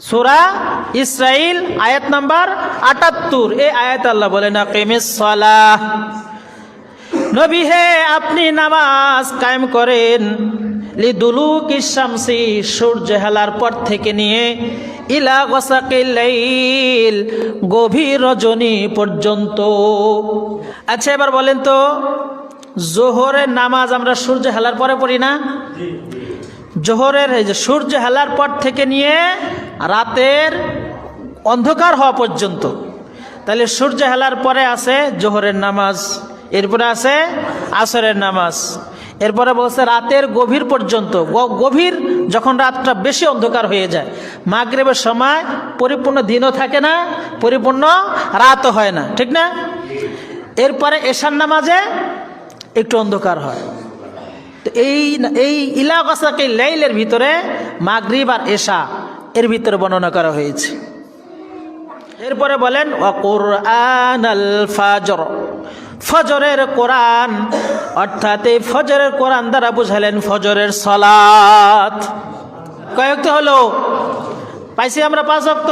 সূরা ইসরাইল আয়াত নাম্বার ৭৮। এই আয়াত আল্লাহ বলেন আকিমিস সালাহ, নবী হে আপনি নামাজ কায়েম করেন লিদুলুকিশ শামসি, সূর্য হেলার পর থেকে নিয়ে ইলা গাসাকিল লাইল, গভীর রজনী পর্যন্ত। আচ্ছা এবার বলেন তো, জোহরের নামাজ আমরা সূর্য হেলার পরে পড়ি না? জোহরের এই যে সূর্য হেলার পর থেকে নিয়ে রাতের অন্ধকার হওয়া পর্যন্ত, তাহলে সূর্য হেলার পরে আছে জোহরের নামাজ, এরপরে আছে আসরের নামাজ, এরপরে বলছে রাতের গভীর পর্যন্ত। গভীর যখন রাতটা বেশি অন্ধকার হয়ে যায়, মাগরিবের সময় পরিপূর্ণ দিনও থাকে না, পরিপূর্ণ রাতও হয় না, ঠিক না? এরপরে এশার নামাজে একটু অন্ধকার হয়। তো এই ইলা গাসাকিল লাইলের ভিতরে মাগরিব আর এশা এর ভিতরে বর্ণনা করা হয়েছে। এরপরে বলেন ওয়া কুরআনাল ফাজর, ফজরের কোরআন, অর্থাৎ এই ফজরের কোরআন দ্বারা বুঝালেন ফজরের সালাত। কয় ওয়াক্ত হলো? পাইছি আমরা 5 ওয়াক্ত।